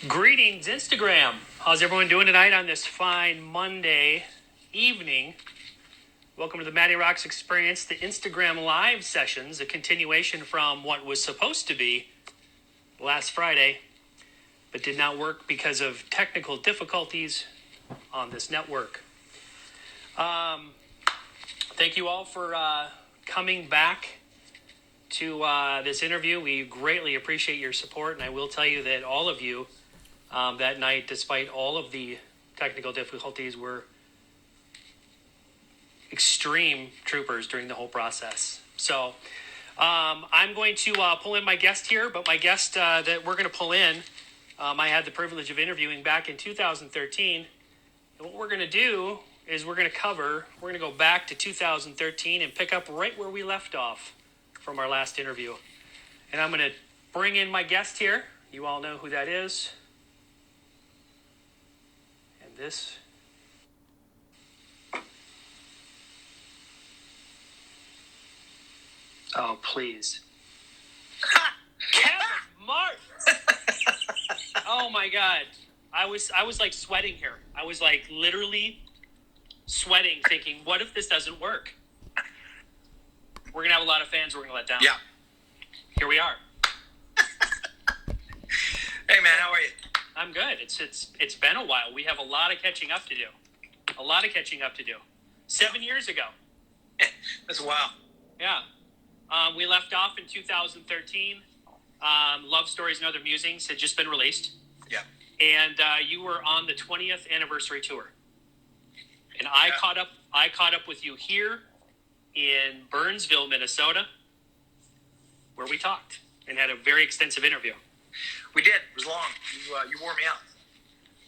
Greetings, Instagram. How's everyone doing tonight on this fine Monday evening? Welcome to the Mattyrocks Experience, the Instagram live sessions, a continuation from what was supposed to be last Friday, but did not work because of technical difficulties on this network. Thank you all for coming back to this interview. We greatly appreciate your support, and I will tell you that all of you that night, despite all of the technical difficulties, were extreme troopers during the whole process. So I'm going to pull in my guest here, but my guest that we're going to pull in, I had the privilege of interviewing back in 2013. And what we're going to do is we're going to go back to 2013 and pick up right where we left off from our last interview. And I'm going to bring in my guest here. You all know who that is. And this. Oh, please. Kevin Martin! Oh my God. I was like sweating here. I was like literally sweating, thinking, what if this doesn't work? We're going to have a lot of fans we're going to let down. Yeah. Here we are. Hey man, how are you? I'm good. It's been a while. We have a lot of catching up to do. 7 years ago. That's wild. Yeah. We left off in 2013. Love Stories and Other Musings had just been released. Yeah. And you were on the 20th anniversary tour. And I caught up with you here in Burnsville, Minnesota, where we talked and had a very extensive interview. We did. It was long. You wore me out.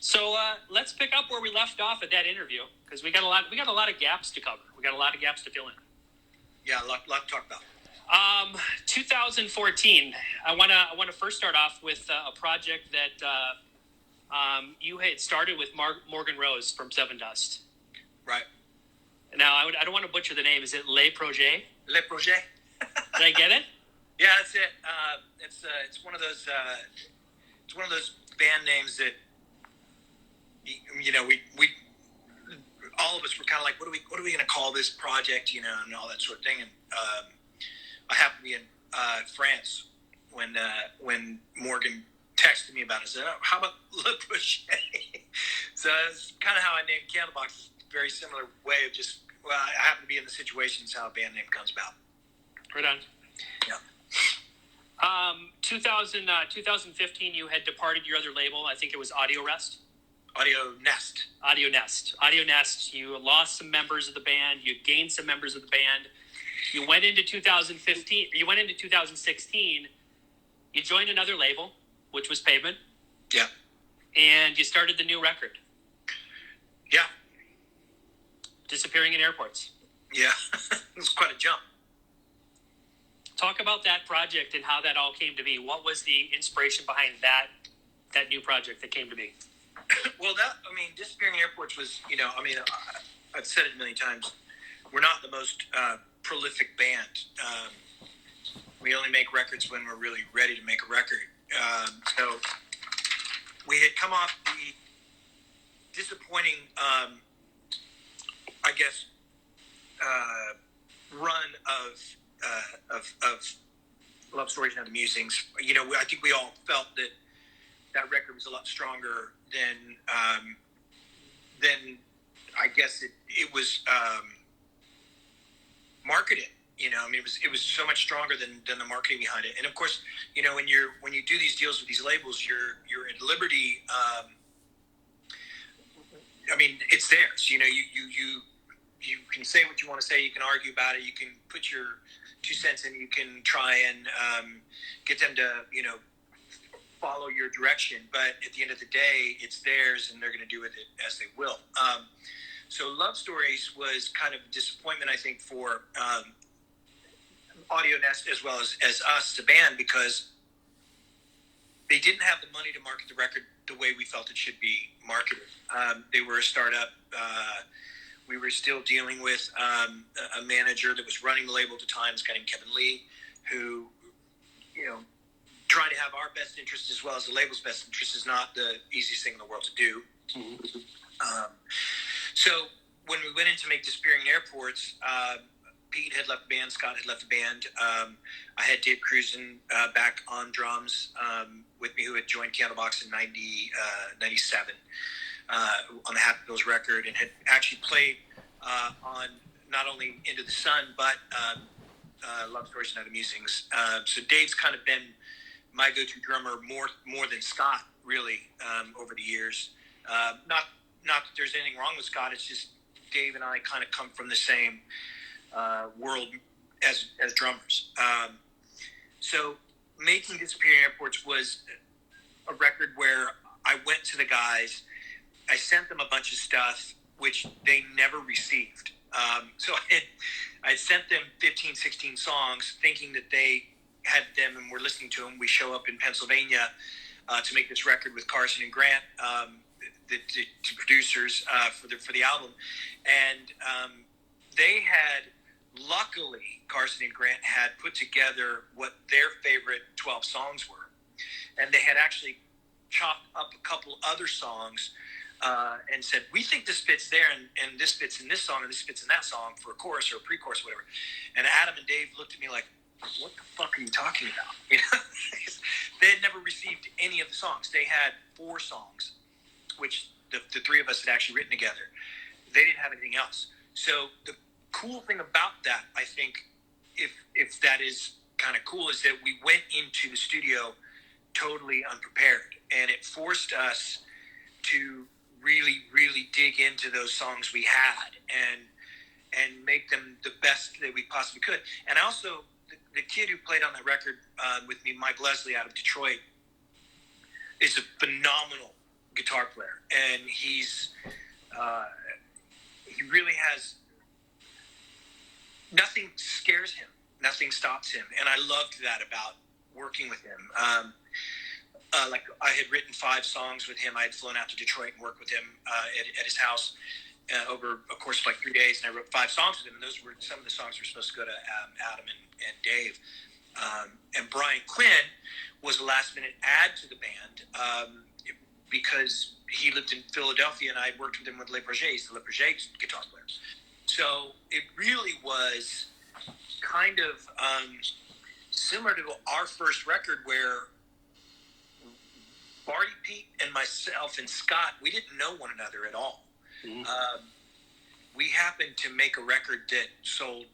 So let's pick up where we left off at that interview, because we got a lot of gaps to cover. We got a lot of gaps to fill in. Yeah, a lot to talk about. 2014. I want to first start off with a project that you had started with Morgan Rose from Seven Dust. Right. Now I don't want to butcher the name. Is it Le Projet? Le Projet. Did I get it? Yeah, that's it. It's one of those band names that we all of us were kind of like, what are we going to call this project, and all that sort of thing. And I happened to be in France when Morgan texted me about it. I said, how about Le Projet? So that's kind of how I named Candlebox. It's a very similar way of just, I happen to be in the situation. It's how a band name comes about. Right on. Yeah. 2015, you had departed your other label. I think it was Audio Nest. Audio Nest. You lost some members of the band. You gained some members of the band. You went into 2015. You went into 2016. You joined another label, which was Pavement. Yeah. And you started the new record. Yeah. Disappearing in Airports. Yeah. It was quite a jump. Talk about that project and how that all came to be. What was the inspiration behind that new project that came to be? Well, Disappearing in Airports was, I've said it a million times. We're not the most prolific band. We only make records when we're really ready to make a record. So we had come off the disappointing, run of Love Stories and Other Musings. I think we all felt that record was a lot stronger than I guess it was marketed. It was so much stronger than the marketing behind it. And of course, when you do these deals with these labels, you're at liberty. It's theirs. You can say what you want to say. You can argue about it. You can put your 2 cents in. You can try and get them to follow your direction. But at the end of the day, it's theirs, and they're going to do with it as they will. So Love Stories was kind of a disappointment, I think, for Audio Nest as well as us, the band, because they didn't have the money to market the record the way we felt it should be marketed. They were a startup. We were still dealing with a manager that was running the label at the time, this guy named Kevin Lee, who, trying to have our best interest as well as the label's best interest is not the easiest thing in the world to do. So when we went in to make Disappearing Airports, Pete had left the band, Scott had left the band. I had Dave Cruzen back on drums with me, who had joined Candlebox in 97 on the Happy Pills record, and had actually played on not only Into the Sun, but Love Stories and Other Musings. So Dave's kind of been my go-to drummer more than Scott, really, over the years. Not that there's anything wrong with Scott. It's just Dave and I kind of come from the same world as drummers. So making Disappearing Airports was a record where I went to the guys, I sent them a bunch of stuff which they never received. So I sent them 15, 16 songs thinking that they had them and were listening to them. We show up in Pennsylvania to make this record with Carson and Grant, the producers for the album. And they had, luckily, Carson and Grant had put together what their favorite 12 songs were. And they had actually chopped up a couple other songs and said, we think this fits there, and this fits in this song, and this fits in that song for a chorus or a pre-chorus, whatever. And Adam and Dave looked at me like, what the fuck are you talking about? You know? They had never received any of the songs. They had 4 songs, which the 3 of us had actually written together. They didn't have anything else. So the cool thing about that, I think, if that is kind of cool, is that we went into the studio totally unprepared, and it forced us to really, really dig into those songs we had and make them the best that we possibly could. And also, the kid who played on that record with me, Mike Leslie out of Detroit, is a phenomenal guitar player, and he really has, nothing scares him, nothing stops him, and I loved that about working with him. Like I had written 5 songs with him. I had flown out to Detroit and worked with him at his house over a course of like 3 days, and I wrote 5 songs with him, and those were some of the songs that were supposed to go to Adam and Dave. And Brian Quinn was a last-minute add to the band because he lived in Philadelphia, and I had worked with him with Le Projet. He's the Le Projet guitar player. So it really was kind of similar to our first record, where Barty, Pete, and myself and Scott, we didn't know one another at all. Mm-hmm. We happened to make a record that sold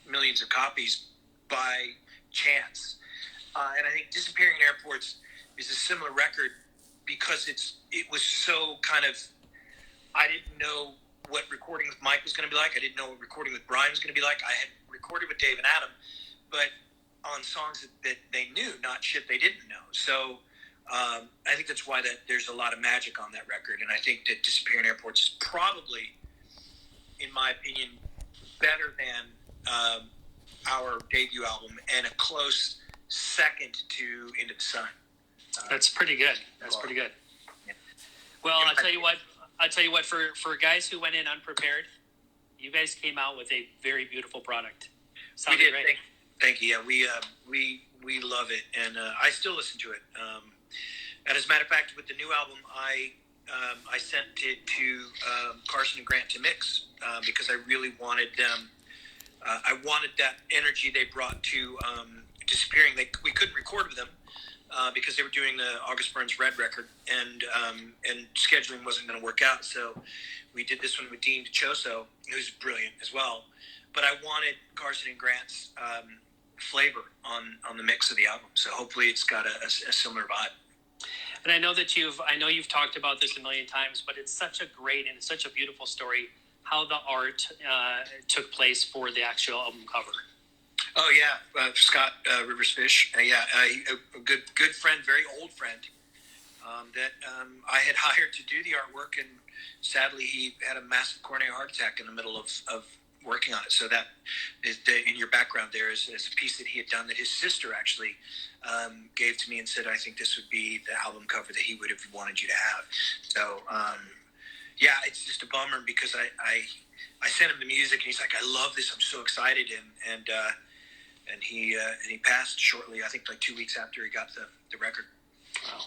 millions of copies by chance. And I think Disappearing Airports is a similar record because it was so kind of, I didn't know what recording with Mike was going to be like. I didn't know what recording with Brian was going to be like. I had recorded with Dave and Adam, but on songs that they knew, not shit they didn't know. So I think that's why there's a lot of magic on that record. And I think that Disappearing Airports is probably, in my opinion, better than our debut album, and a close second to Into the Sun. That's pretty good. That's pretty good. Yeah. Well, I'll tell you what. For guys who went in unprepared, you guys came out with a very beautiful product. Sounded we did. Great. Thank you. Yeah, we love it, and I still listen to it. And as a matter of fact, with the new album, I sent it to Carson and Grant to mix because I really wanted them. I wanted that energy they brought to Disappearing. We couldn't record with them because they were doing the August Burns Red record, and scheduling wasn't going to work out. So we did this one with Dean DiCioso, who's brilliant as well. But I wanted Carson and Grant's flavor on the mix of the album. So hopefully it's got a similar vibe. And I know that you've talked about this a million times, but it's such a great and it's such a beautiful story how the art took place for the actual album cover. Oh yeah, Scott Rivers Fish. A good friend, very old friend that I had hired to do the artwork, and sadly he had a massive coronary heart attack in the middle of working on it. So that is in your background there is a piece that he had done that his sister actually gave to me and said, I think this would be the album cover that he would have wanted you to have. So yeah, it's just a bummer because I sent him the music and he's like, I love this, I'm so excited, and and he passed shortly. I think like 2 weeks after he got the record. Wow.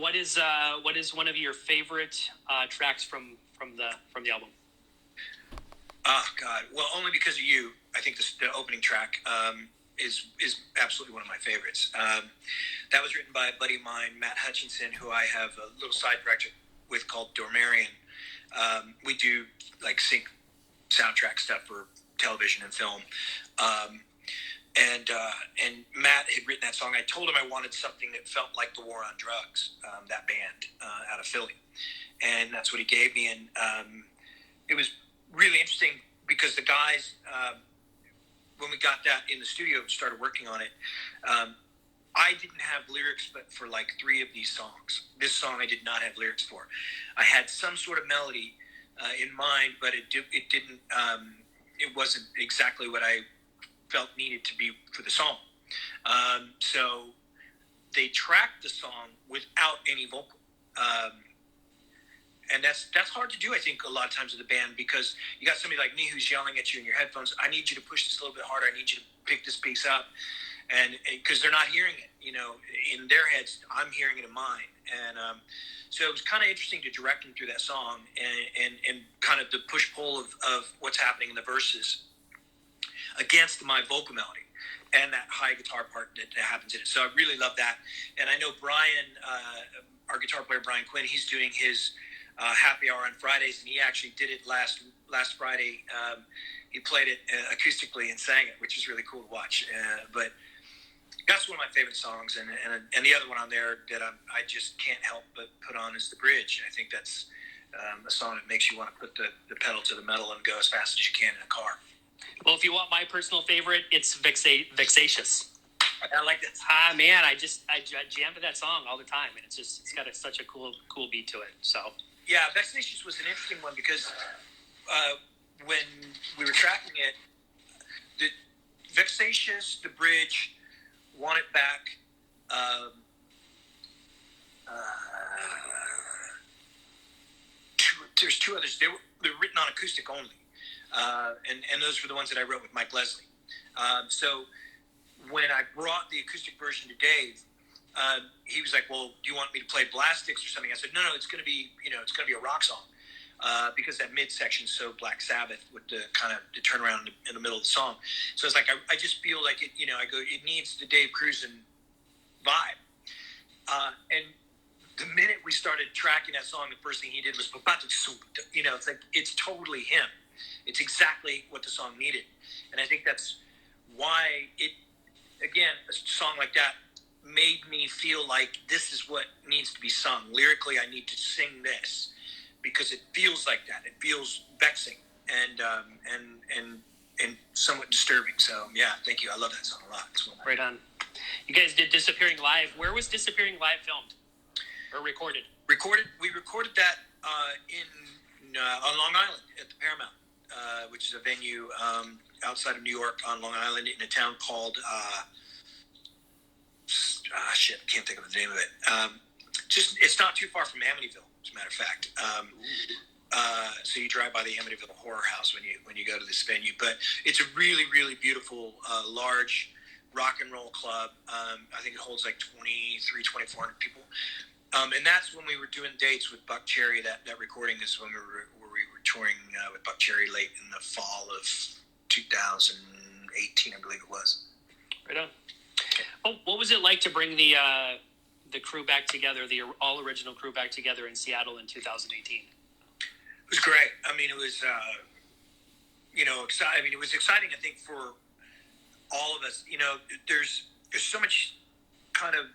What is one of your favorite tracks from the album? Oh God! Well, only because of you. I think the opening track is absolutely one of my favorites. That was written by a buddy of mine, Matt Hutchinson, who I have a little side project with called Dormarian. We do like sync soundtrack stuff for television and film. And Matt had written that song. I told him I wanted something that felt like the War on Drugs, that band out of Philly, and that's what he gave me. And it was really interesting because the guys, when we got that in the studio and started working on it, I didn't have lyrics but for like 3 of these songs. This song I did not have lyrics for. I had some sort of melody in mind, but it didn't. It wasn't exactly what I felt needed to be for the song. So they tracked the song without any vocal. And that's hard to do, I think, a lot of times with a band, because you got somebody like me who's yelling at you in your headphones. I need you to push this a little bit harder. I need you to pick this piece up. And because they're not hearing it, in their heads, I'm hearing it in mine. And so it was kind of interesting to direct them through that song and kind of the push-pull of what's happening in the verses against my vocal melody and that high guitar part that happens in it. So I really love that. And I know Brian, our guitar player, Brian Quinn, he's doing his happy hour on Fridays, and he actually did it last Friday. He played it acoustically and sang it, which is really cool to watch. But that's one of my favorite songs, and the other one on there that I just can't help but put on is The Bridge. I think that's a song that makes you want to put the pedal to the metal and go as fast as you can in a car. Well, if you want my personal favorite, it's Vexatious. I like that. Man, I jam to that song all the time, and it's got such a cool beat to it. So yeah, Vexatious was an interesting one because when we were tracking it, the Vexatious, The Bridge, Want It Back, there's 2 others. They're written on acoustic only, and those were the ones that I wrote with Mike Leslie. So when I brought the acoustic version to Dave, he was like, "Well, do you want me to play blast sticks or something?" I said, "No, it's going to be, it's going to be a rock song." Because that midsection is so Black Sabbath with the kind of the turnaround in the middle of the song. So it's like, I just feel like it, it needs the Dave Cruisin vibe. And the minute we started tracking that song, the first thing he did was, it's like, it's totally him. It's exactly what the song needed. And I think that's why again, a song like that made me feel like this is what needs to be sung. Lyrically, I need to sing this, because it feels like that. It feels vexing and somewhat disturbing. So yeah, thank you. I love that song a lot. Right on. You guys did Disappearing Live. Where was Disappearing Live filmed or recorded? We recorded that on Long Island at the Paramount, which is a venue outside of New York on Long Island in a town called can't think of the name of it. It's not too far from Amityville, as a matter of fact. So you drive by the Amityville Horror House when you go to this venue. But it's a really, really beautiful, large rock and roll club. I think it holds like 2,400 people. And that's when we were doing dates with Buck Cherry. That recording is when we were touring with Buck Cherry late in the fall of 2018, I believe it was. Right on. What was it like to bring the crew back together, the all original crew back together in Seattle in 2018? It was great. I mean, it was, exciting. I mean, it was exciting, I think, for all of us. There's so much kind of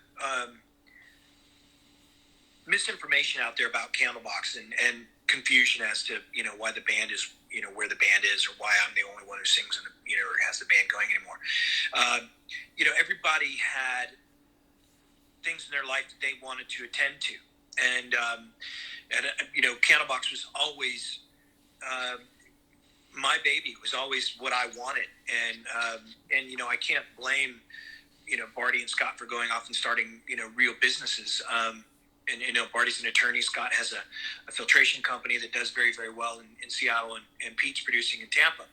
misinformation out there about Candlebox and confusion as to, why the band is, where the band is, or why I'm the only one who sings or has the band going anymore. Everybody had things in their life that they wanted to attend to. And Candlebox was always my baby. It was always what I wanted. And I can't blame, Barty and Scott for going off and starting, real businesses. Barty's an attorney. Scott has a filtration company that does very, very well in Seattle, and Pete's producing in Tampa.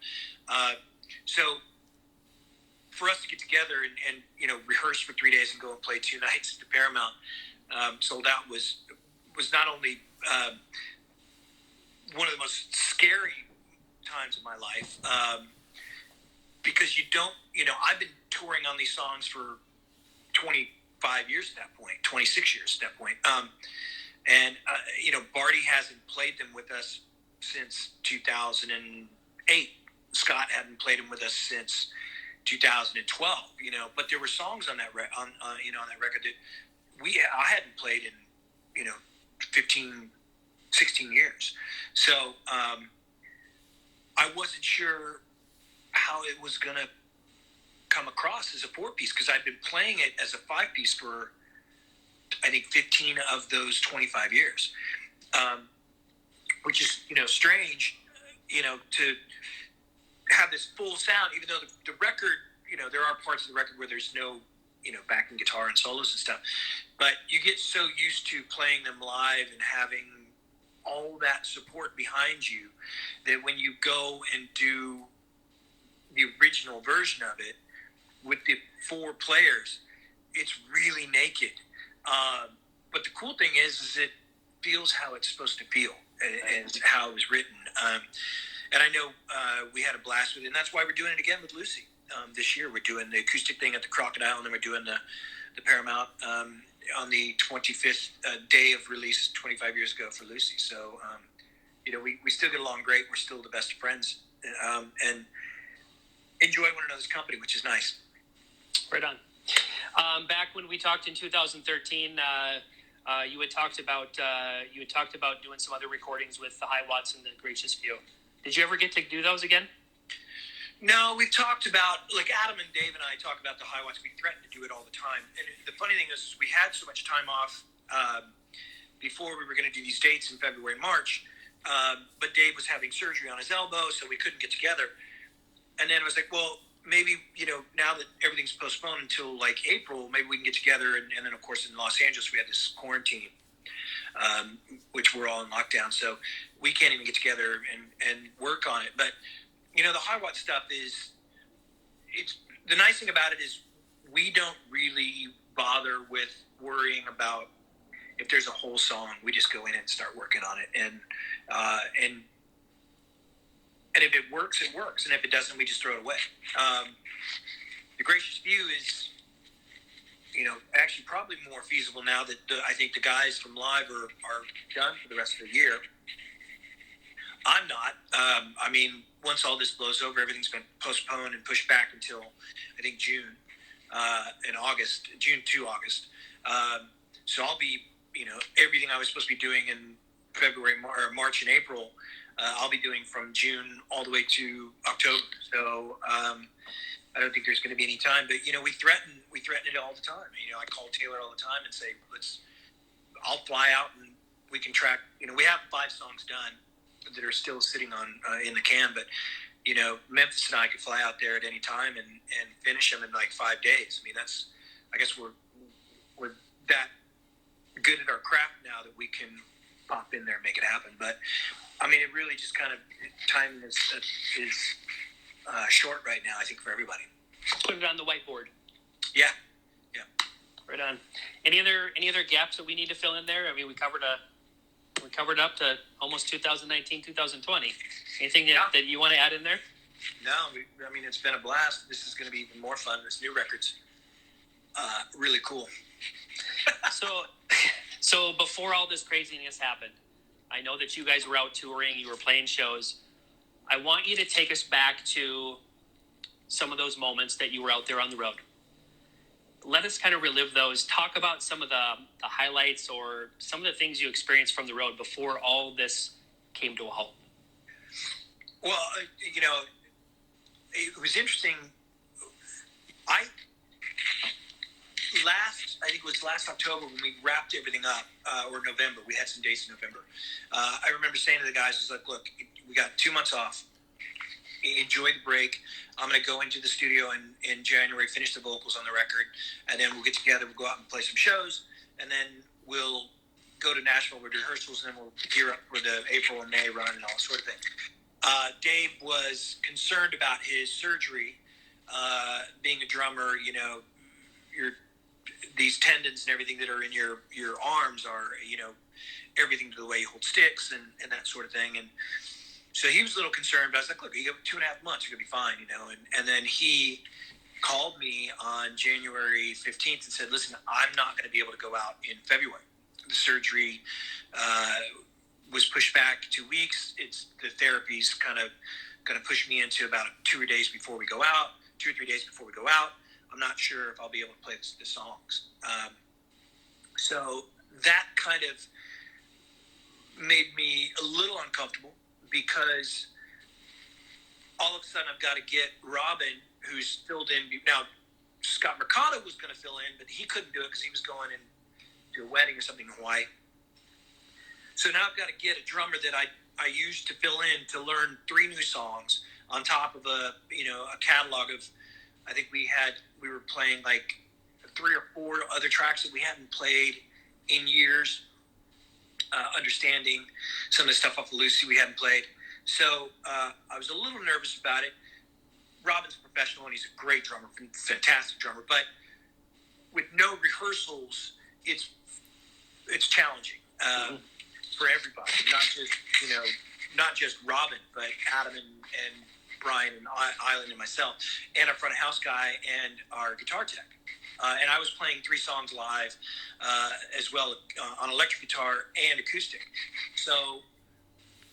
So for us to get together and rehearse for 3 days and go and play 2 nights at the Paramount sold out was not only one of the most scary times of my life, because you don't, I've been touring on these songs for 25 years at that point, 26 years at that point. Barty hasn't played them with us since 2008. Scott hadn't played them with us since 2012, but there were songs on that on that record that I hadn't played in 15, 16 years. So I wasn't sure how it was going to come across as a 4-piece, because I'd been playing it as a 5-piece for I think 15 of those 25 years, which is strange, to have this full sound, even though the record, there are parts of the record where there's no backing guitar and solos and stuff, but you get so used to playing them live and having all that support behind you that when you go and do the original version of it with the 4 players, it's really naked. But the cool thing is it feels how it's supposed to feel and how it was written. And I know we had a blast with it, and that's why we're doing it again with Lucy. This year we're doing the acoustic thing at the Crocodile, and then we're doing the Paramount on the 25th day of release 25 years ago for Lucy. So, we still get along great. We're still the best of friends, and enjoy one another's company, which is nice. Right on. Back when we talked in 2013, you had talked about doing some other recordings with the High Watts and the Gracious Few. Did you ever get to do those again? No, we've talked about, like Adam and Dave and I talk about the High Watts. We threaten to do it all the time. And the funny thing is we had so much time off before we were going to do these dates in February, March. But Dave was having surgery on his elbow, so we couldn't get together. And then it was like, well, maybe, now that everything's postponed until like April, maybe we can get together. And then, of course, in Los Angeles, we had this quarantine, which we're all in lockdown. So we can't even get together and work on it. But, the High Watt stuff it's the nice thing about it is we don't really bother with worrying about if there's a whole song. We just go in and start working on it. And if it works, it works. And if it doesn't, we just throw it away. The Gracious Few is, actually probably more feasible now that I think the guys from live are done for the rest of the year. I'm not. Once all this blows over, everything's been postponed and pushed back until, I think, June to August. So I'll be, everything I was supposed to be doing in February or March and April, I'll be doing from June all the way to October. So I don't think there's going to be any time. But we threaten it all the time. I call Taylor all the time and say, I'll fly out and we can track. We have 5 songs done that are still sitting on in the can. But Memphis and I could fly out there at any time and finish them in like 5 days. I guess we're that good at our craft now that we can pop in there and make it happen. But it really just kind of time is short right now, I think, for everybody. Put it on the whiteboard. Yeah. Right on. Any other gaps that we need to fill in there? We covered up to almost 2019, 2020. Anything that you want to add in there? No, it's been a blast. This is going to be even more fun. This new record's really cool. So before all this craziness happened, I know that you guys were out touring, you were playing shows. I want you to take us back to some of those moments that you were out there on the road. Let us kind of relive those. Talk about some of the highlights or some of the things you experienced from the road before all this came to a halt. Well, it was interesting. I think it was last October when we wrapped everything up, or November. We had some dates in November. I remember saying to the guys, I was like, look, we got 2 months off. Enjoy the break. I'm going to go into the studio in January, finish the vocals on the record, and then we'll get together, we'll go out and play some shows, and then we'll go to Nashville with rehearsals, and then we'll gear up for the April and May run and all sort of thing. Dave was concerned about his surgery being a drummer, these tendons and everything that are in your arms are, everything to the way you hold sticks and that sort of thing. And so he was a little concerned, but I was like, look, you got 2.5 months, you're going to be fine, And then he called me on January 15th and said, listen, I'm not going to be able to go out in February. The surgery was pushed back 2 weeks. The therapy's kind of going to push me into about 2 or 3 days before we go out. I'm not sure if I'll be able to play the songs. So that kind of made me a little uncomfortable because all of a sudden I've got to get Robin, who's filled in. Now, Scott Mercado was going to fill in, but he couldn't do it because he was going to a wedding or something in Hawaii. So now I've got to get a drummer that I used to fill in to learn 3 new songs on top of a catalog of, I think we were playing like 3 or 4 other tracks that we hadn't played in years, understanding some of the stuff off of Lucy we hadn't played. So I was a little nervous about it. Robin's a professional and he's a great drummer, fantastic drummer, but with no rehearsals, it's challenging for everybody, not just Robin, but Adam and Brian and Island and myself, and our front of house guy and our guitar tech. And I was playing 3 songs live as well on electric guitar and acoustic. So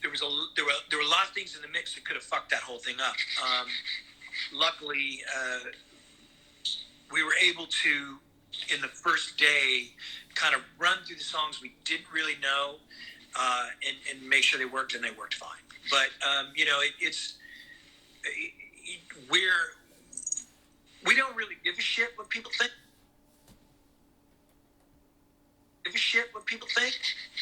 there were a lot of things in the mix that could have fucked that whole thing up. Luckily, we were able to, in the first day, kind of run through the songs we didn't really know and make sure they worked, and they worked fine. But we don't really give a shit what people think.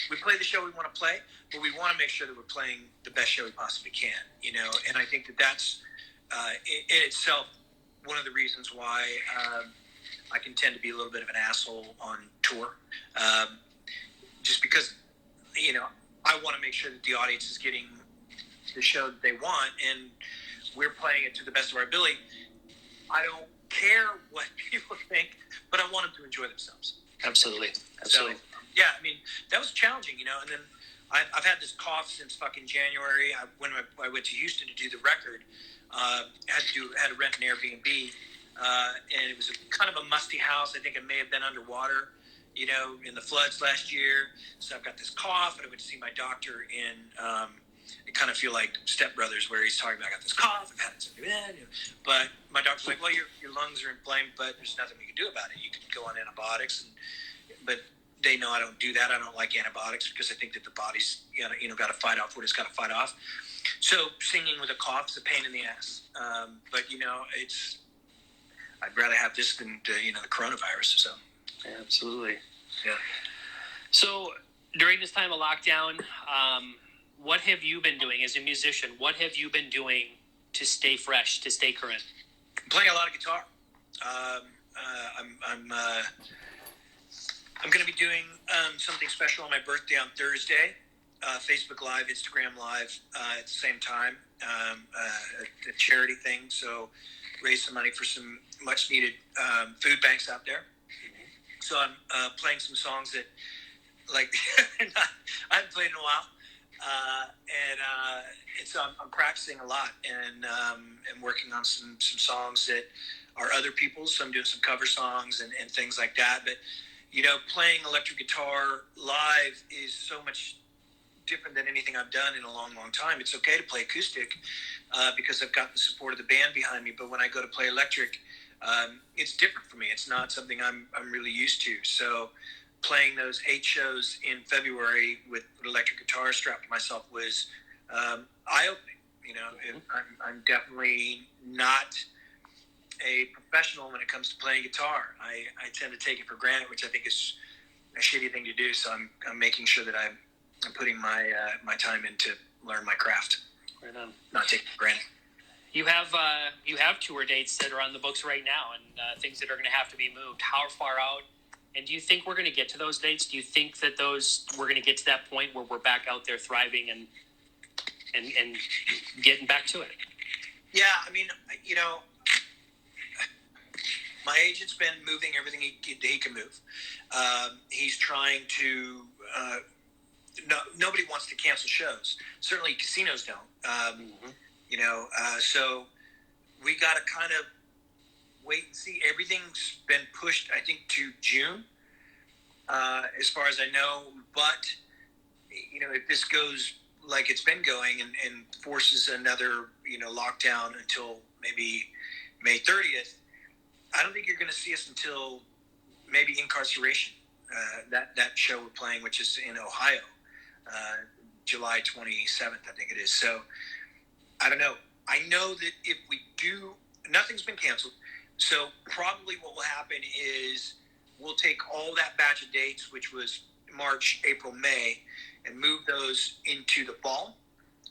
We play the show we want to play, but we want to make sure that we're playing the best show we possibly can, and I think that's in itself one of the reasons why I can tend to be a little bit of an asshole on tour, just because I want to make sure that the audience is getting the show that they want, and we're playing it to the best of our ability. I don't care what people think, but I want them to enjoy themselves. Absolutely. So, yeah, I mean, that was challenging, and then I've had this cough since fucking January. When I went to Houston to do the record, had to rent an Airbnb, and it was kind of a musty house. I think it may have been underwater, in the floods last year. So I've got this cough, and I went to see my doctor in. It kind of feel like Step Brothers, where he's talking about, I got this cough, I've had this, but my doctor's like, well, your lungs are inflamed, but there's nothing we can do about it. You can go on antibiotics, but they know I don't do that. I don't like antibiotics because I think that the body's got to fight off what it's got to fight off. So singing with a cough is a pain in the ass. But I'd rather have this than the coronavirus. So absolutely. Yeah. So during this time of lockdown, what have you been doing as a musician? What have you been doing to stay fresh, to stay current? I'm playing a lot of guitar. I'm going to be doing something special on my birthday on Thursday. Facebook Live, Instagram Live at the same time. A charity thing, so raise some money for some much needed food banks out there. So I'm playing some songs that I haven't played in a while. And so I'm practicing a lot and working on some songs that are other people's. So I'm doing some cover songs and things like that. But, playing electric guitar live is so much different than anything I've done in a long, long time. It's okay to play acoustic because I've got the support of the band behind me. But when I go to play electric, it's different for me. It's not something I'm really used to. So playing those 8 shows in February with an electric guitar strapped to myself was eye-opening. I'm definitely not a professional when it comes to playing guitar. I tend to take it for granted, which I think is a shitty thing to do. So I'm making sure that I'm putting my time in to learn my craft. Right on. Not taking it for granted. You have tour dates that are on the books right now, and things that are going to have to be moved. How far out? And do you think we're going to get to those dates? Do you think that we're going to get to that point where we're back out there thriving and getting back to it? Yeah, I mean, my agent's been moving everything he can move. He's trying to. Nobody wants to cancel shows. Certainly, casinos don't. So we got to kind of wait and see. Everything's been pushed, I think, to June, as far as I know. But if this goes like it's been going and forces another lockdown until maybe May 30th, I don't think you're going to see us until maybe Incarceration. That show we're playing, which is in Ohio, July 27th, I think it is. So I don't know. I know that if we do, nothing's been canceled. So probably what will happen is we'll take all that batch of dates, which was March, April, May, and move those into the fall,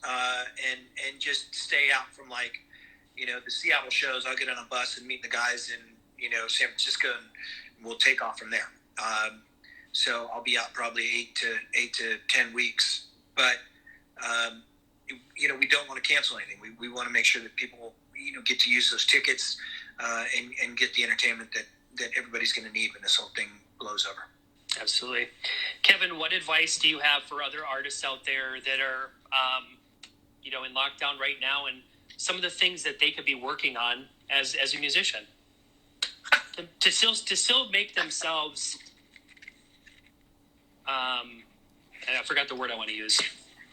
and just stay out from the Seattle shows. I'll get on a bus and meet the guys in San Francisco, and we'll take off from there. So I'll be out probably 8 to 10 weeks, but we don't want to cancel anything. We want to make sure that people get to use those tickets and get the entertainment that everybody's going to need when this whole thing blows over. Absolutely. Kevin, what advice do you have for other artists out there that are, in lockdown right now, and some of the things that they could be working on as a musician to still make themselves, and I forgot the word I want to use,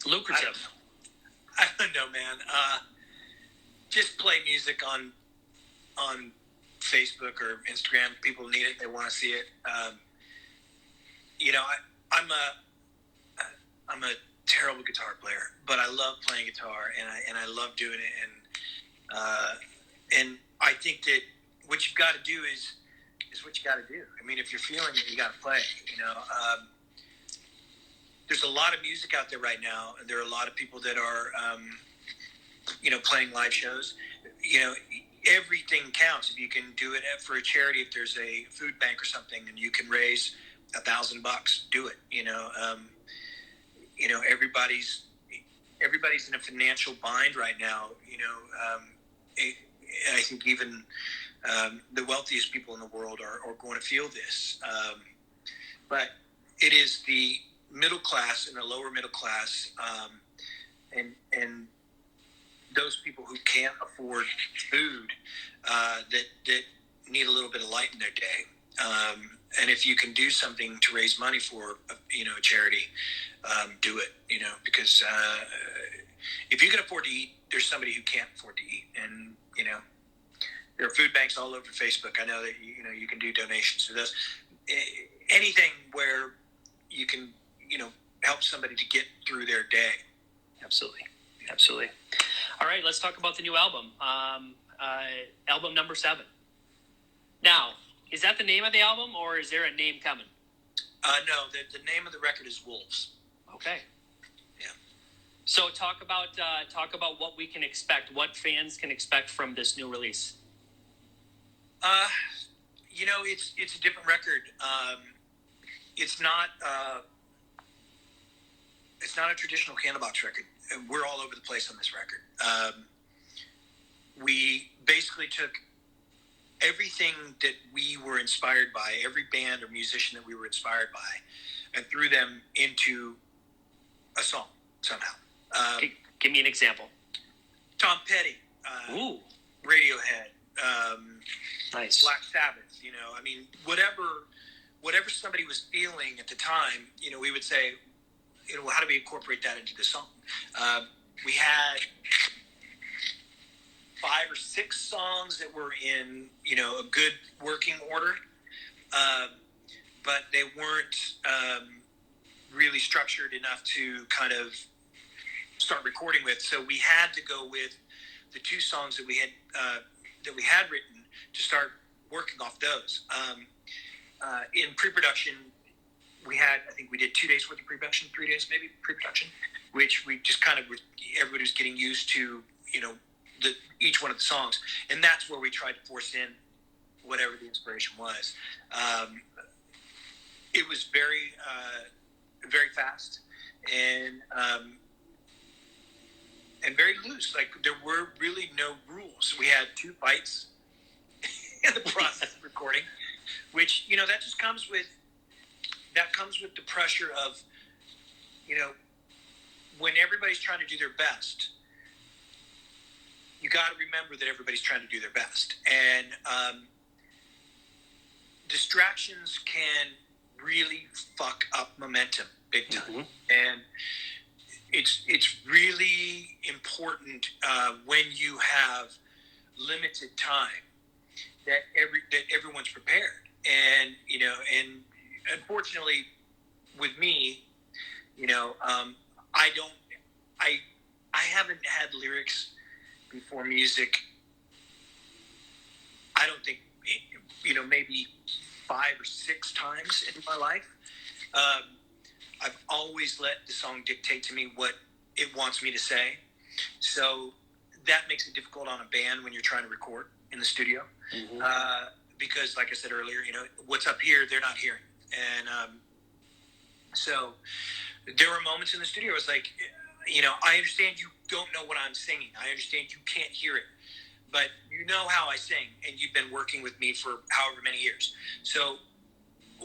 lucrative? I don't know, man. Just play music on Facebook or Instagram. People need it. They want to see it. I'm a terrible guitar player, but I love playing guitar and I love doing it. And I think that what you've got to do is what you got to do. I mean, if you're feeling it, you got to play. There's a lot of music out there right now, and there are a lot of people that are, playing live shows. Everything counts. If you can do it for a charity, if there's a food bank or something, and you can raise $1,000, do it. Everybody's in a financial bind right now. I think even the wealthiest people in the world are going to feel this. But it is the middle class and the lower middle class, and those people who can't afford food, that need a little bit of light in their day. And if you can do something to raise money for a charity, do it. Because if you can afford to eat, there's somebody who can't afford to eat, and there are food banks all over Facebook. I know that you can do donations to those. Anything where you can help somebody to get through their day. Absolutely. All right, let's talk about the new album. Album number 7. Now, is that the name of the album, or is there a name coming? No, the name of the record is Wolves. Okay. Yeah. So talk about what we can expect, what fans can expect from this new release. It's a different record. It's not a traditional Candlebox record. We're all over the place on this record. We basically took everything that we were inspired by, every band or musician that we were inspired by, and threw them into a song somehow. Give me an example. Tom Petty, Radiohead, nice. Black Sabbath. Whatever somebody was feeling at the time, we would say, how do we incorporate that into the song? We had 5 or 6 songs that were in, a good working order, but they weren't really structured enough to kind of start recording with. So we had to go with the 2 songs that we had written to start working off those. In pre-production, I think we did 2 days worth of pre-production, 3 days maybe pre-production, which we just kind of everybody was getting used to, each one of the songs, and that's where we tried to force in whatever the inspiration was. It was very, very fast and very loose. Like, there were really no rules. We had 2 fights in the process of recording. which, that just comes with the pressure of, when everybody's trying to do their best, you got to remember that everybody's trying to do their best. And distractions can really fuck up momentum big time. Mm-hmm. And it's really important when you have limited time that everyone's prepared. And and unfortunately with me, I haven't had lyrics before music. I don't think, maybe 5 or 6 times in my life. I've always let the song dictate to me what it wants me to say. So that makes it difficult on a band when you're trying to record in the studio. Mm-hmm. Because like I said earlier, what's up here, they're not hearing. And so there were moments in the studio, I was like, I understand you don't know what I'm singing. I understand you can't hear it. But you know how I sing, and you've been working with me for however many years. So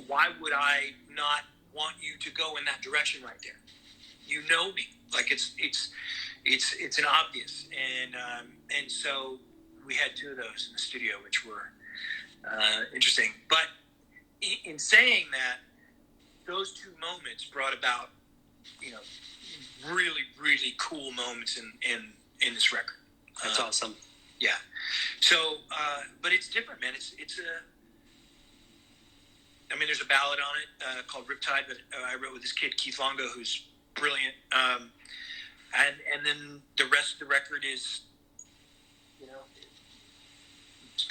why would I not want you to go in that direction right there? You know me. Like it's an obvious. And so we had 2 of those in the studio, which were interesting. But in saying that, those 2 moments brought about, really, really cool moments in this record. That's awesome. Yeah. So, but it's different, man. There's a ballad on it called Riptide that I wrote with this kid, Keith Longo, who's brilliant. And then the rest of the record is,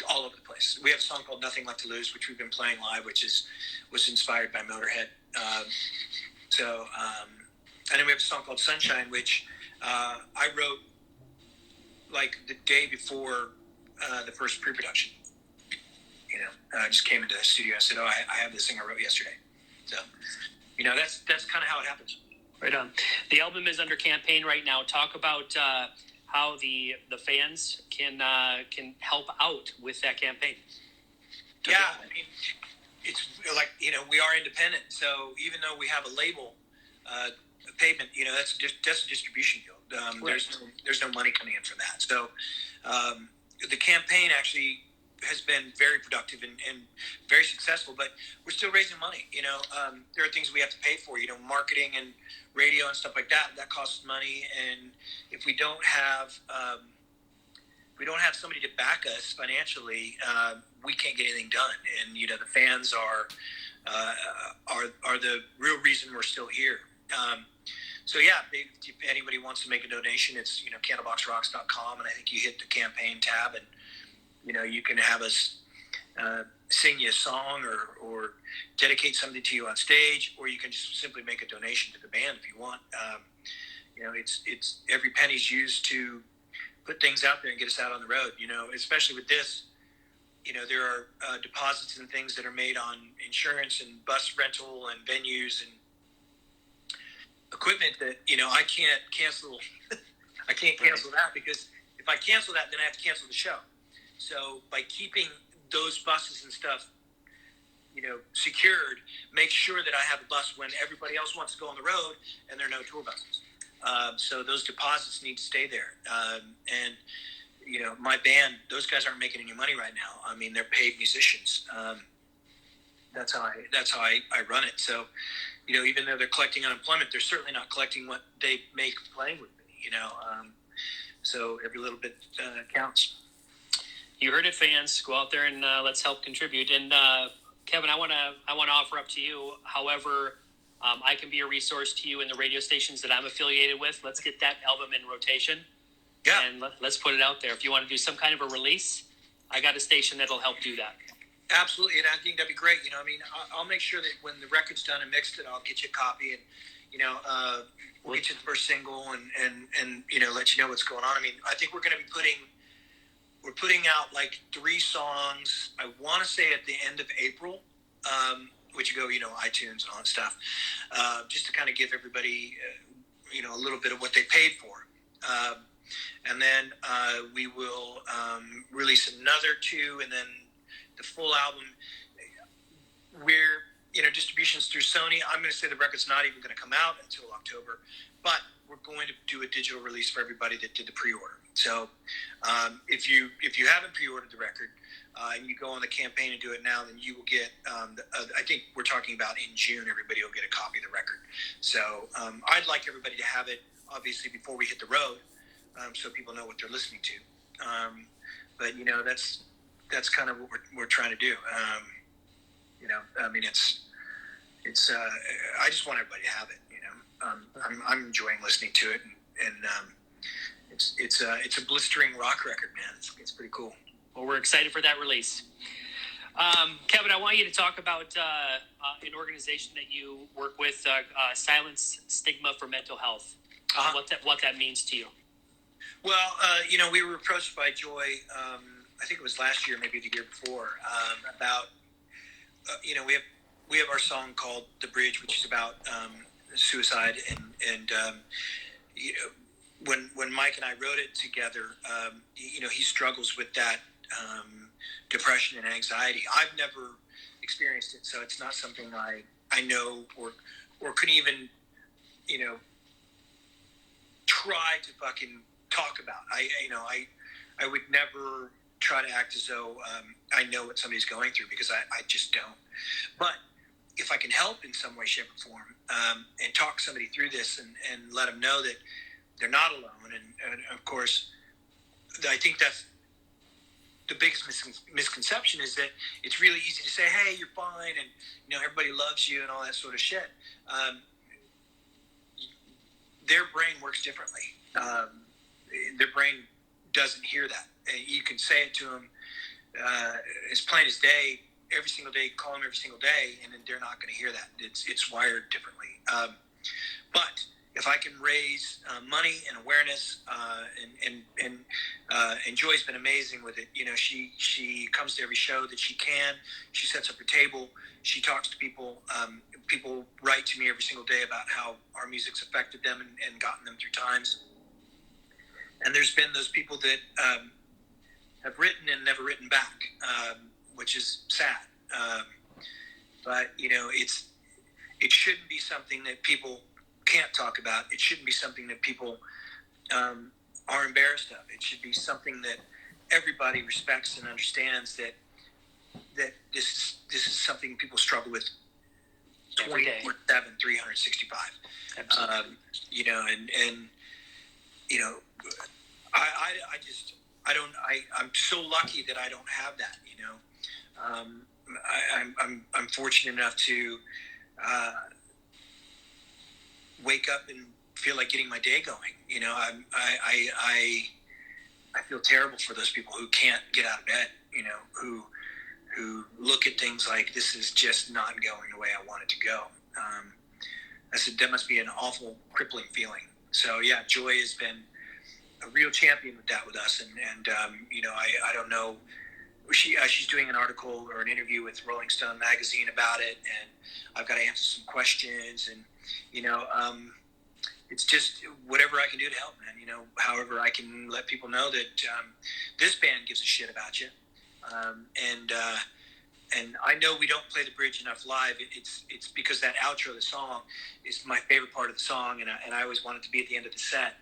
all over the place. We have a song called Nothing Left to Lose, which we've been playing live, which was inspired by Motorhead. And then we have a song called Sunshine, which I wrote like the day before the first pre-production. I just came into the studio and said, "Oh, I have this thing I wrote yesterday." So, that's kind of how it happens. Right on. The album is under campaign right now. Talk about how the fans can help out with that campaign. Yeah, it's like, we are independent. So even though we have a label, Pavement, that's a distribution deal. Right. There's no money coming in from that. So the campaign actually has been very productive and very successful, but we're still raising money. There are things we have to pay for, marketing and radio and stuff like that. That costs money. And if we don't have somebody to back us financially, we can't get anything done. And, the fans are the real reason we're still here. So yeah, if anybody wants to make a donation, it's, candleboxrocks.com. And I think you hit the campaign tab and, you can have us sing you a song or dedicate something to you on stage, or you can just simply make a donation to the band if you want. It's every penny's used to put things out there and get us out on the road. Especially with this, there are deposits and things that are made on insurance and bus rental and venues and equipment that I can't cancel. I can't cancel that, because if I cancel that, then I have to cancel the show. So by keeping those buses and stuff, secured, make sure that I have a bus when everybody else wants to go on the road and there are no tour buses. So those deposits need to stay there. And my band, those guys aren't making any money right now. They're paid musicians. That's how I run it. So, even though they're collecting unemployment, they're certainly not collecting what they make playing with me. So every little bit counts. You heard it, fans. Go out there and let's help contribute. And Kevin, I want to offer up to you. However, I can be a resource to you in the radio stations that I'm affiliated with. Let's get that album in rotation. Yeah. And let's put it out there. If you want to do some kind of a release, I got a station that'll help do that. Absolutely, and I think that'd be great. I'll make sure that when the record's done and mixed, that I'll get you a copy, and we'll get you the first single, and let you know what's going on. I think we're going to be putting out like 3 songs. I want to say at the end of April, which you go, iTunes and all that stuff, just to kind of give everybody, a little bit of what they paid for. And then we will release another 2, and then the full album. we're, distributions through Sony. I'm going to say the record's not even going to come out until October, but we're going to do a digital release for everybody that did the pre-order. So if you haven't pre-ordered the record and you go on the campaign and do it now, then you will get, I think we're talking about in June, everybody will get a copy of the record. So I'd like everybody to have it, obviously, before we hit the road, so people know what they're listening to. But, that's kind of what we're trying to do. I just want everybody to have it. I'm enjoying listening to it, and it's a blistering rock record, man. It's pretty cool. Well, we're excited for that release. Kevin, I want you to talk about an organization that you work with, Silence Stigma for Mental Health. What that means to you. Well, we were approached by Joy. I think it was last year, maybe the year before, about we have our song called "The Bridge," which is about suicide, and when Mike and I wrote it together, he struggles with that depression and anxiety. I've never experienced it, so it's not something I know or could even try to fucking talk about. I would never try to act as though I know what somebody's going through, because I just don't. But if I can help in some way, shape, or form, and talk somebody through this and let them know that they're not alone, and of course, I think that's the biggest misconception, is that it's really easy to say, hey, you're fine, and everybody loves you and all that sort of shit. Their brain works differently. Their brain doesn't hear that. You can say it to them as plain as day, every single day, call them every single day, and then they're not going to hear that. It's wired differently. But if I can raise money and awareness, and Joy's been amazing with it. She comes to every show that she can. She sets up her table. She talks to people. People write to me every single day about how our music's affected them and gotten them through times. And there's been those people that have written and never written back, which is sad. But it shouldn't be something that people can't talk about. It shouldn't be something that people are embarrassed of. It should be something that everybody respects and understands, that this is something people struggle with 24/7, 365. Absolutely. I'm so lucky that I don't have that. I'm fortunate enough to wake up and feel like getting my day going. I feel terrible for those people who can't get out of bed. Who look at things like, this is just not going the way I want it to go. I said, that must be an awful, crippling feeling. So yeah, Joy has been a real champion with that with us. And I don't know, she's doing an article or an interview with Rolling Stone magazine about it, and I've got to answer some questions, and it's just whatever I can do to help, man. However I can let people know that this band gives a shit about you. And I know we don't play The Bridge enough live. It's because that outro of the song is my favorite part of the song, and I always want it to be at the end of the set.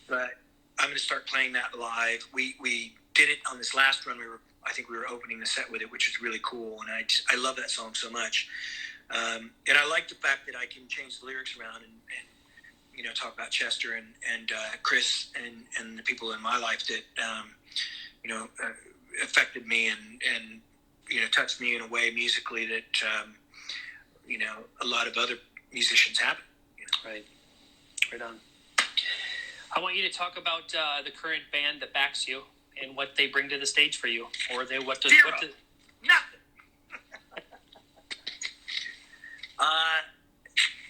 But I'm going to start playing that live. We did it on this last run. I think we were opening the set with it, which was really cool, and I love that song so much. And I like the fact that I can change the lyrics around and talk about Chester and Chris and the people in my life that affected me and touched me in a way musically that a lot of other musicians haven't. Right on. I want you to talk about the current band that backs you and what they bring to the stage for you, or Zero. Nothing.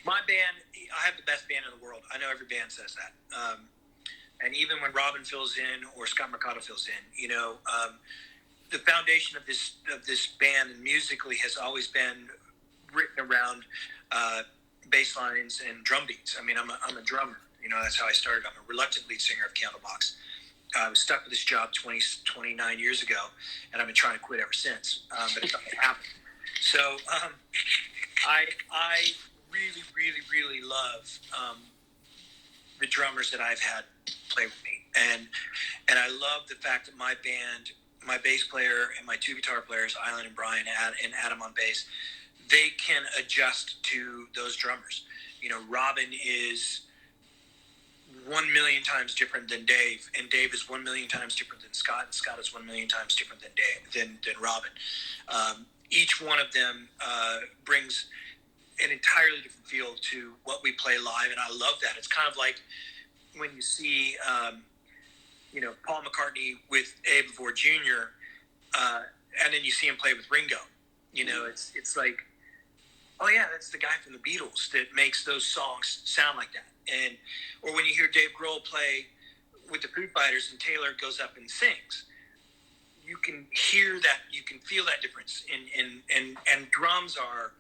My band, I have the best band in the world. I know every band says that. And even when Robin fills in or Scott Mercado fills in, the foundation of this band and musically has always been written around bass lines and drum beats. I mean, I'm a drummer. That's how I started. I'm a reluctant lead singer of Candlebox. I was stuck with this job 29 years ago, and I've been trying to quit ever since, but it doesn't happen. So I really, really, really love the drummers that I've had play with me, and I love the fact that my band, my bass player and my two guitar players, Island and Brian, and Adam on bass, they can adjust to those drummers. You know, Robin is 1,000,000 times different than Dave, and Dave is 1,000,000 times different than Scott, and Scott is 1,000,000 times different than Dave, than Robin. Each one of them brings an entirely different feel to what we play live, and I love that. It's kind of like when you see, Paul McCartney with Abe Vore Jr., and then you see him play with Ringo. You know, it's like, oh yeah, that's the guy from the Beatles that makes those songs sound like that. And or when you hear Dave Grohl play with the Foo Fighters and Taylor goes up and sings, you can hear that, you can feel that difference. And drums are,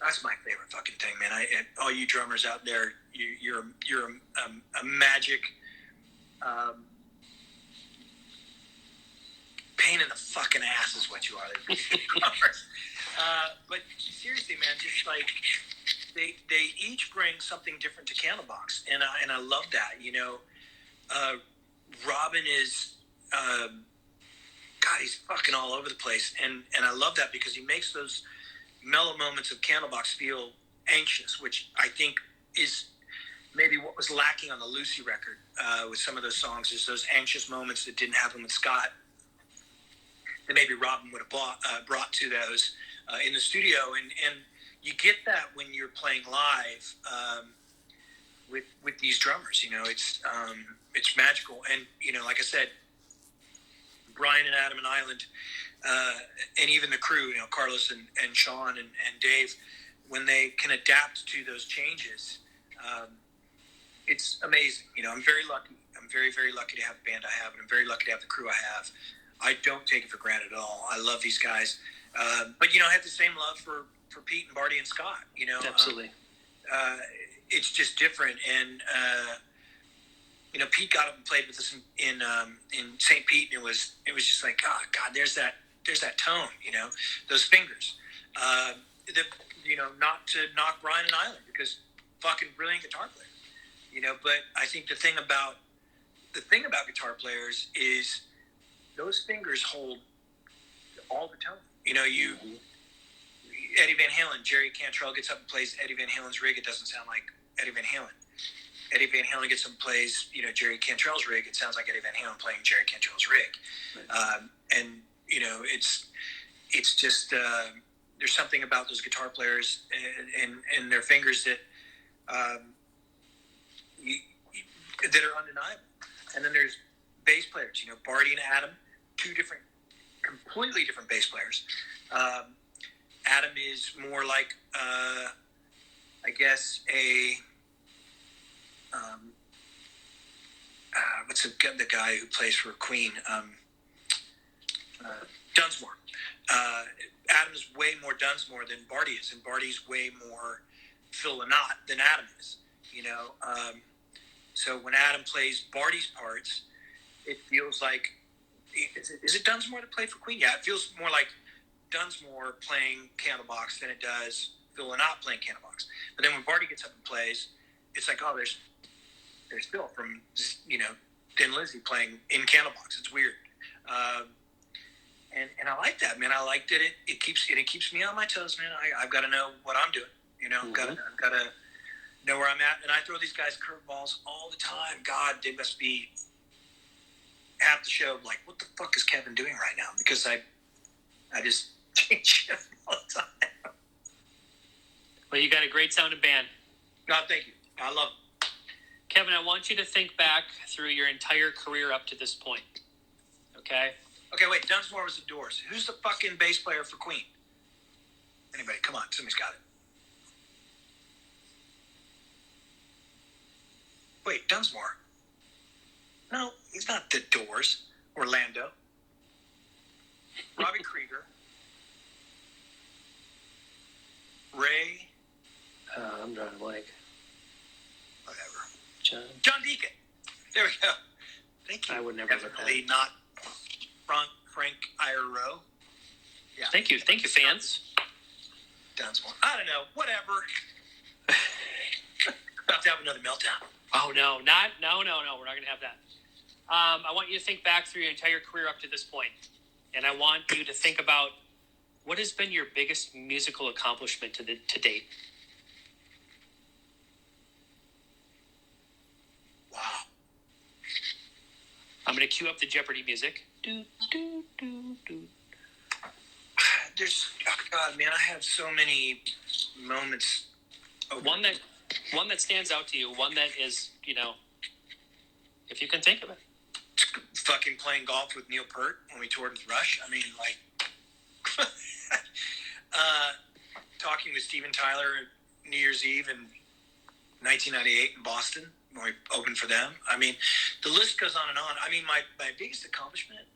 that's my favorite fucking thing, man. All you drummers out there, you're a magic pain in the fucking ass is what you are. But seriously, man, just like they each bring something different to Candlebox, and I love that. Robin is God, he's fucking all over the place, and I love that because he makes those mellow moments of Candlebox feel anxious, which I think is maybe what was lacking on the Lucy record with some of those songs, is those anxious moments that didn't happen with Scott, that maybe Robin would have brought to those in the studio, and you get that when you're playing live with these drummers. It's magical, and like I said, Brian and Adam and Island, and even the crew, Carlos and Sean and Dave, when they can adapt to those changes, it's amazing. I'm very lucky. I'm very, very lucky to have the band I have, and I'm very lucky to have the crew I have. I don't take it for granted at all. I love these guys. But, I have the same love for Pete and Barty and Scott, Absolutely. It's just different. And, Pete got up and played with us in St. Pete, and it was just like, oh, God, there's that tone, those fingers. Not to knock Brian and Island, because fucking brilliant guitar player, but I think the thing about guitar players is those fingers hold all the tone. Eddie Van Halen, Jerry Cantrell gets up and plays Eddie Van Halen's rig. It doesn't sound like Eddie Van Halen. Eddie Van Halen gets up and plays, Jerry Cantrell's rig. It sounds like Eddie Van Halen playing Jerry Cantrell's rig. Right. It's just there's something about those guitar players and their fingers that that are undeniable. And then there's bass players. Barty and Adam, two completely different bass players. Adam is more like, I guess, what's the guy who plays for Queen? Dunsmore. Adam is way more Dunsmore than Barty is, and Barty's way more Phil Lynott than Adam is. So when Adam plays Barty's parts, it feels like, is it Dunsmore that played for Queen? Yeah, it feels more like Dunsmore playing Candlebox than it does Phil Lynott playing Candlebox. But then when Barty gets up and plays, it's like, oh, there's Phil from Thin Lizzy playing in Candlebox. It's weird, and I like that, man. I like that it keeps me on my toes, man. I've got to know what I'm doing. I've got to know where I'm at, and I throw these guys curveballs all the time. God, they must be half the show like, what the fuck is Kevin doing right now? Because I just change shit all the time. Well, you got a great sounding band. God, thank you. I love it. Kevin, I want you to think back through your entire career up to this point. Okay? Okay, wait. Dunsmore was the Doors. Who's the fucking bass player for Queen? Anybody? Come on. Somebody's got it. Wait, Dunsmore? No, he's not the Doors. Orlando. Robbie Krieger. Ray. I'm drawing a blank. Whatever. John Deacon. There we go. Thank you. I would never get Definitely that. not Frank Iroh. Yeah. Thank you, fans. Downs one. I don't know. Whatever. About to have another meltdown. Oh no, no. We're not gonna have that. I want you to think back through your entire career up to this point, and I want you to think about what has been your biggest musical accomplishment to date. Wow. I'm gonna cue up the Jeopardy music. Do, do, do, do. There's, oh God, man, I have so many moments. One that stands out to you. One that is, if you can think of it. Fucking playing golf with Neil Peart when we toured with Rush. I mean, like, talking with Steven Tyler New Year's Eve in 1998 in Boston when we opened for them. I mean, the list goes on and on. I mean, my biggest accomplishment,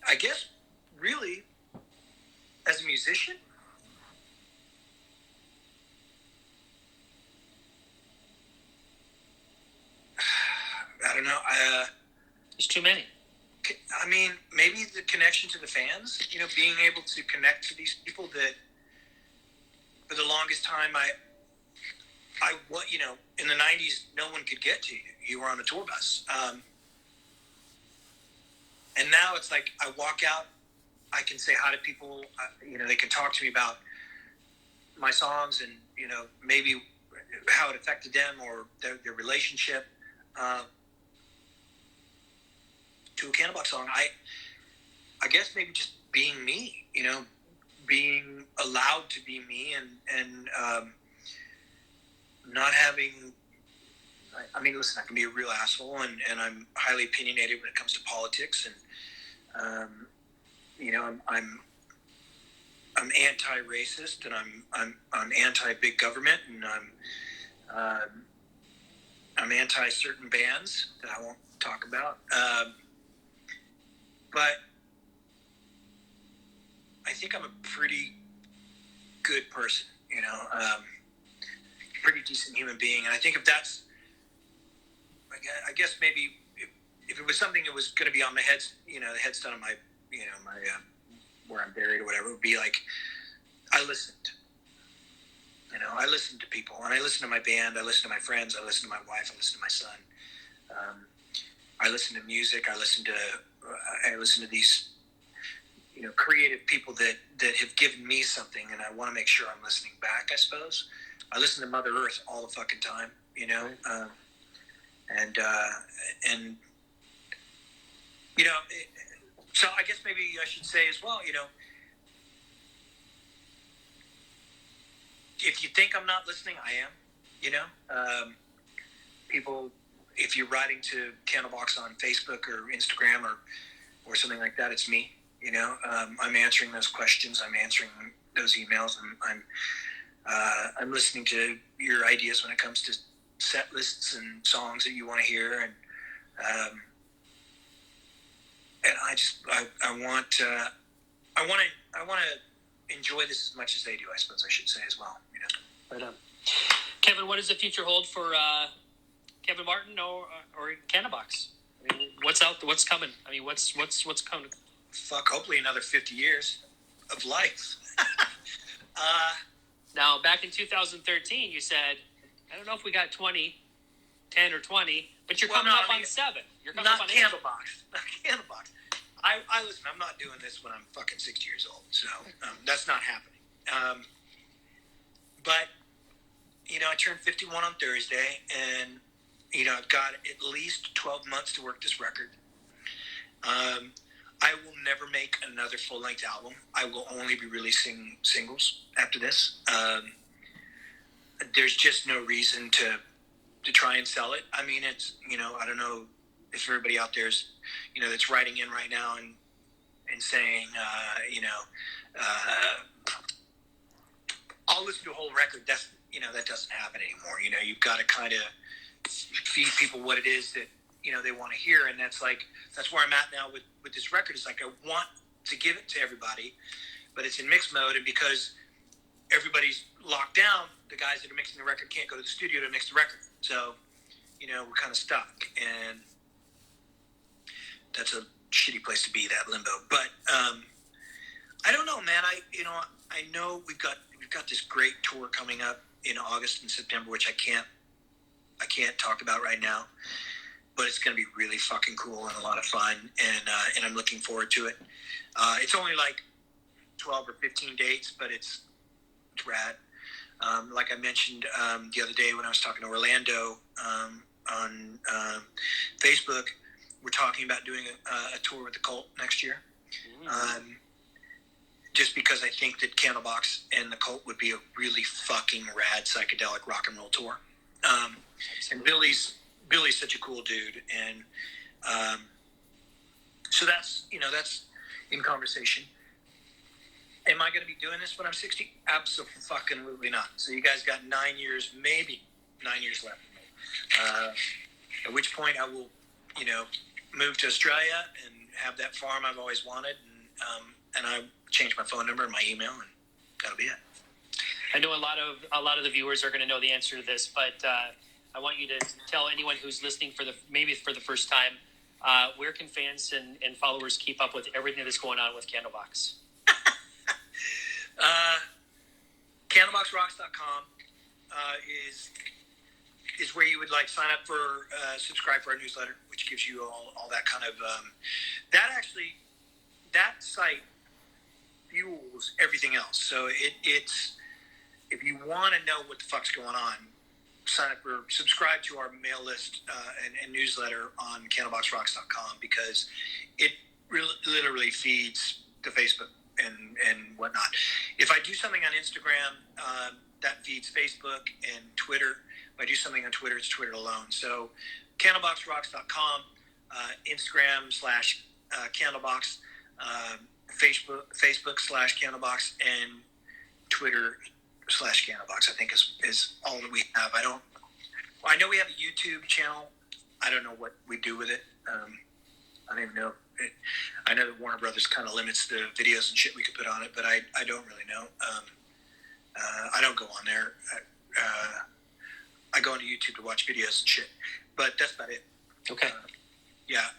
I guess, really, as a musician, I don't know. There's too many. I mean, maybe the connection to the fans, being able to connect to these people that for the longest time, in the 90s, no one could get to you. You were on a tour bus. And now it's like I walk out, I can say hi to people, they can talk to me about my songs and, maybe how it affected them or their relationship. To a Candlebox song, I guess maybe just being me, being allowed to be me and not having. I mean, listen, I can be a real asshole, and I'm highly opinionated when it comes to politics, and I'm anti-racist, and I'm anti-big government, and I'm anti certain bands that I won't talk about. But I think I'm a pretty good person, pretty decent human being. And I think if that's, I guess maybe if it was something that was going to be on my head, the headstone on my, where I'm buried or whatever, it would be like, I listened. I listened to people, and I listened to my band, I listened to my friends, I listened to my wife, I listened to my son. I listen to music. I listen to these, creative people that have given me something, and I want to make sure I'm listening back. I suppose I listen to Mother Earth all the fucking time, so I guess maybe I should say as well, if you think I'm not listening, I am. People. If you're writing to Candlebox on Facebook or Instagram or something like that, it's me. I'm answering those questions. I'm answering those emails. I'm listening to your ideas when it comes to set lists and songs that you want to hear, and I want to enjoy this as much as they do. I suppose I should say as well. Right on. Kevin, what does the future hold for Kevin Martin or Candlebox? I mean, what's coming? I mean, what's coming? Fuck, hopefully another 50 years of life. Now, back in 2013, you said, I don't know if we got 10 or 20, but you're coming up on 7. You're coming up on 8. Candlebox. Not Candlebox. I listen, I'm not doing this when I'm fucking 60 years old, so that's not happening. But, I turned 51 on Thursday, and I've got at least 12 months to work this record. I will never make another full-length album. I will only be releasing singles after this. There's just no reason to try and sell it. I mean, it's, I don't know if everybody out there's, that's writing in right now and saying, I'll listen to a whole record. That's, that doesn't happen anymore. You've got to kind of feed people what it is that they want to hear, and that's where I'm at now with this record. It's like I want to give it to everybody, but it's in mix mode, and because everybody's locked down, the guys that are mixing the record can't go to the studio to mix the record. So we're kind of stuck, and that's a shitty place to be, that limbo. But I don't know, man. I know we've got this great tour coming up in August and September, which I can't talk about right now, but it's going to be really fucking cool and a lot of fun, and I'm looking forward to it. It's only like 12 or 15 dates, but it's rad. Like I mentioned the other day when I was talking to Orlando on Facebook, we're talking about doing a tour with the Cult next year. Just because I think that Candlebox and the Cult would be a really fucking rad psychedelic rock and roll tour. And Billy's such a cool dude, and so that's in conversation. Am I going to be doing this when I'm 60? Absolutely not. So you guys got 9 years, maybe 9 years left. At which point I will, move to Australia and have that farm I've always wanted, and I change my phone number and my email, and that'll be it. I know a lot of the viewers are going to know the answer to this, but I want you to tell anyone who's listening for the first time, where can fans and followers keep up with everything that's going on with Candlebox? Candleboxrocks.com is where you would sign up for subscribe for our newsletter, which gives you all that kind of that site fuels everything else. So it's if you want to know what the fuck's going on, subscribe to our mail list and newsletter on candleboxrocks.com, because it literally feeds the Facebook and whatnot. If I do something on Instagram, that feeds Facebook and Twitter. If I do something on Twitter, it's Twitter alone. So candleboxrocks.com, Instagram /Candlebox, Facebook /Candlebox, and Twitter /Candlebox, I think is all that we have. I know we have a YouTube channel. I don't know what we do with it. I don't even know. I know that Warner Brothers kind of limits the videos and shit we could put on it, but I don't really know. I don't go on there. I go onto YouTube to watch videos and shit, but that's about it. Okay. Yeah.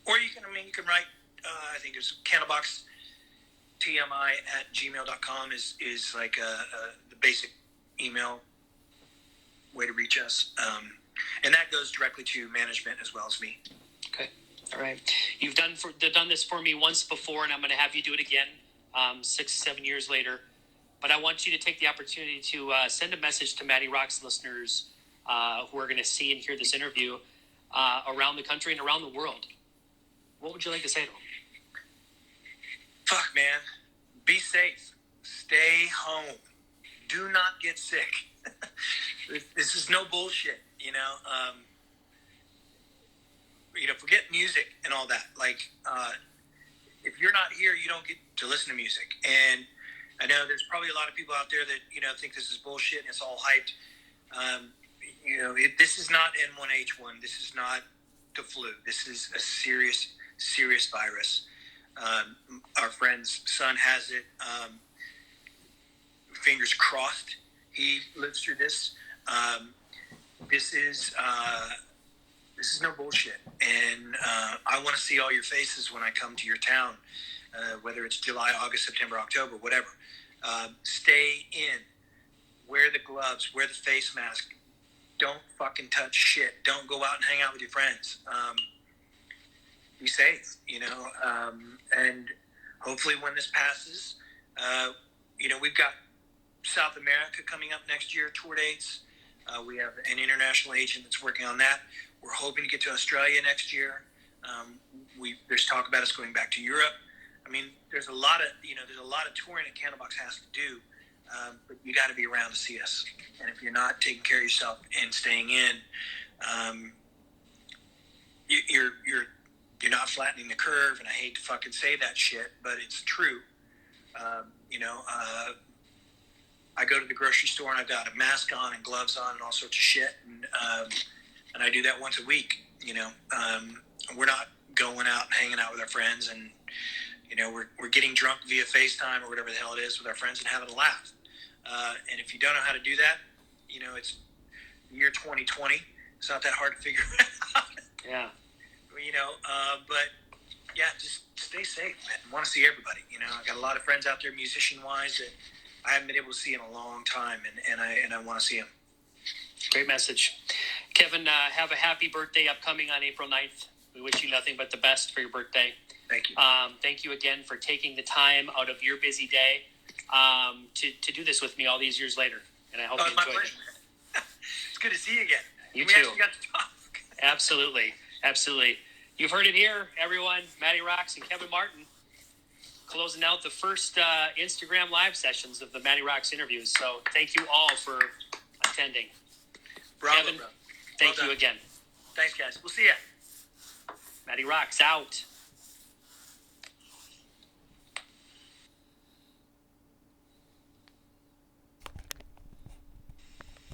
Or you can write, I think it's candleboxtmi@gmail.com is like the basic email way to reach us. And that goes directly to management as well as me. Okay. All right. You've done this for me once before, and I'm going to have you do it again 6-7 years later. But I want you to take the opportunity to send a message to Mattyrocks listeners who are going to see and hear this interview around the country and around the world. What would you like to say to them? Fuck, man. Be safe. Stay home. Do not get sick. This is no bullshit, forget music and all that. If you're not here, you don't get to listen to music. And I know there's probably a lot of people out there that, think this is bullshit and it's all hyped. This is not N1H1. This is not the flu. This is a serious, serious virus. Our friend's son has it. Fingers crossed he lives through this. This is no bullshit. And I want to see all your faces when I come to your town, whether it's July, August, September, October, whatever. Stay in. Wear the gloves. Wear the face mask. Don't fucking touch shit. Don't go out and hang out with your friends. Be safe, and hopefully when this passes, we've got South America coming up next year, tour dates. We have an international agent that's working on that. We're hoping to get to Australia next year. There's talk about us going back to Europe. There's a lot of touring that Candlebox has to do, but you got to be around to see us. And if you're not taking care of yourself and staying in, you're not flattening the curve. And I hate to fucking say that shit, but it's true. I go to the grocery store and I've got a mask on and gloves on and all sorts of shit, and I do that once a week. We're not going out and hanging out with our friends, and we're getting drunk via FaceTime or whatever the hell it is with our friends and having a laugh. And if you don't know how to do that, it's year 2020. It's not that hard to figure out. Yeah. But yeah, just stay safe, man. I want to see everybody. I got a lot of friends out there, musician-wise, that I haven't been able to see in a long time, and I want to see them. Great message. Kevin, have a happy birthday upcoming on April 9th. We wish you nothing but the best for your birthday. Thank you. Thank you again for taking the time out of your busy day to do this with me all these years later. And I hope you enjoyed it. It's good to see you again. You we too. Actually got to talk. Absolutely. You've heard it here, everyone. Mattyrocks and Kevin Martin closing out the first Instagram live sessions of the Mattyrocks interviews. So thank you all for attending. Bravo, Kevin, bro. thank you again. Thanks, guys. We'll see ya. Mattyrocks out.